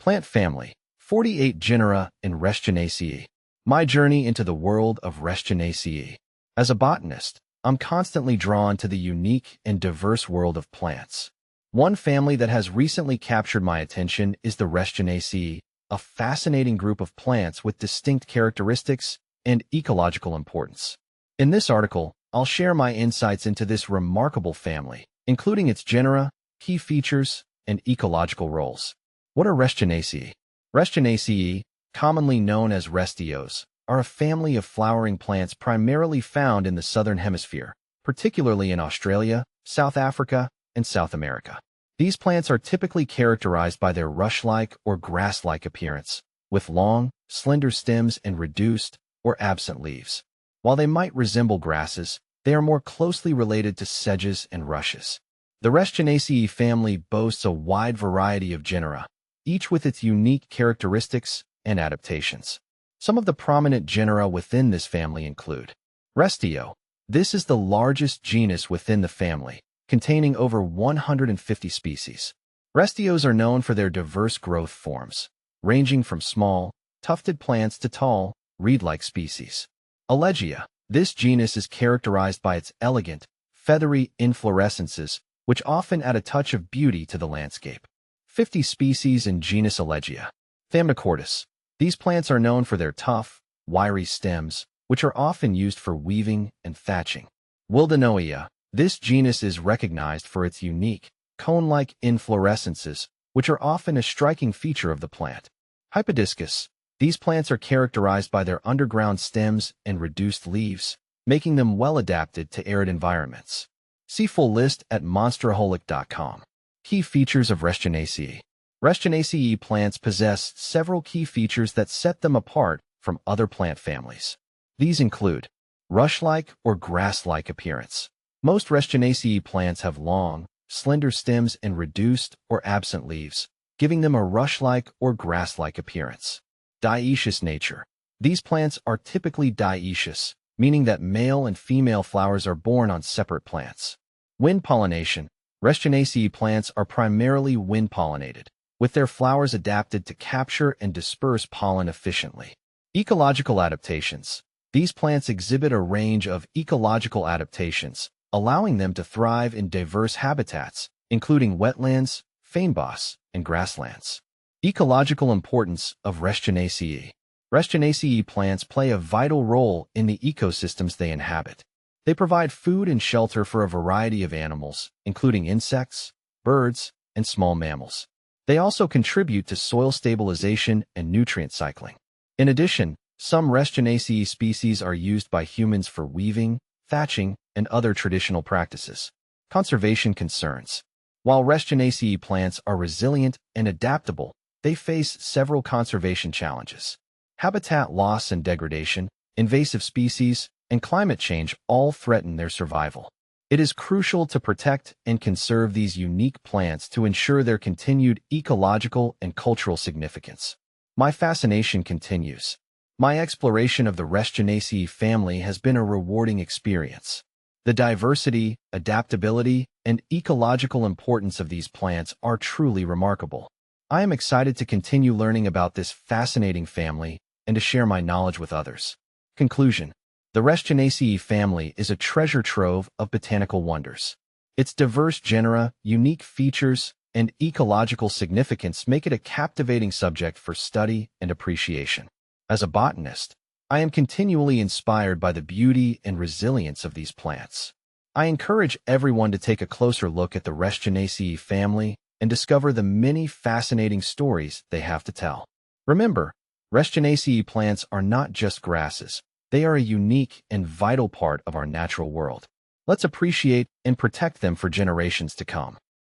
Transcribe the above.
Plant family, 48 genera in Restionaceae. My journey into the world of Restionaceae. As a botanist, I'm constantly drawn to the unique and diverse world of plants. One family that has recently captured my attention is the Restionaceae, a fascinating group of plants with distinct characteristics and ecological importance. In this article, I'll share my insights into this remarkable family, including its genera, key features, and ecological roles. What are Restionaceae? Restionaceae, commonly known as Restios, are a family of flowering plants primarily found in the southern hemisphere, particularly in Australia, South Africa, and South America. These plants are typically characterized by their rush-like or grass-like appearance, with long, slender stems and reduced or absent leaves. While they might resemble grasses, they are more closely related to sedges and rushes. The Restionaceae family boasts a wide variety of genera, each with its unique characteristics and adaptations. Some of the prominent genera within this family include Restio. This is the largest genus within the family, containing over 150 species. Restios are known for their diverse growth forms, ranging from small, tufted plants to tall, reed-like species. Allegia. This genus is characterized by its elegant, feathery inflorescences, which often add a touch of beauty to the landscape. 50 species in genus Allegia. Thamnocortis. These plants are known for their tough, wiry stems, which are often used for weaving and thatching. Wildenoia. This genus is recognized for its unique, cone-like inflorescences, which are often a striking feature of the plant. Hypodiscus. These plants are characterized by their underground stems and reduced leaves, making them well adapted to arid environments. See full list at monsteraholic.com. Key features of Restionaceae. Restionaceae plants possess several key features that set them apart from other plant families. These include rush-like or grass-like appearance. Most Restionaceae plants have long, slender stems and reduced or absent leaves, giving them a rush-like or grass-like appearance. Dioecious nature. These plants are typically dioecious, meaning that male and female flowers are borne on separate plants. Wind pollination. Restionaceae plants are primarily wind-pollinated, with their flowers adapted to capture and disperse pollen efficiently. Ecological adaptations. These plants exhibit a range of ecological adaptations, allowing them to thrive in diverse habitats, including wetlands, fynbos, and grasslands. Ecological importance of Restionaceae. Restionaceae plants play a vital role in the ecosystems they inhabit. They provide food and shelter for a variety of animals, including insects, birds, and small mammals. They also contribute to soil stabilization and nutrient cycling. In addition, some Restionaceae species are used by humans for weaving, thatching, and other traditional practices. Conservation concerns. While Restionaceae plants are resilient and adaptable, they face several conservation challenges. Habitat loss and degradation, invasive species, and climate change all threaten their survival. It is crucial to protect and conserve these unique plants to ensure their continued ecological and cultural significance. My fascination continues. My exploration of the Restionaceae family has been a rewarding experience. The diversity, adaptability, and ecological importance of these plants are truly remarkable. I am excited to continue learning about this fascinating family and to share my knowledge with others. Conclusion. The Restionaceae family is a treasure trove of botanical wonders. Its diverse genera, unique features, and ecological significance make it a captivating subject for study and appreciation. As a botanist, I am continually inspired by the beauty and resilience of these plants. I encourage everyone to take a closer look at the Restionaceae family and discover the many fascinating stories they have to tell. Remember, Restionaceae plants are not just grasses. They are a unique and vital part of our natural world. Let's appreciate and protect them for generations to come.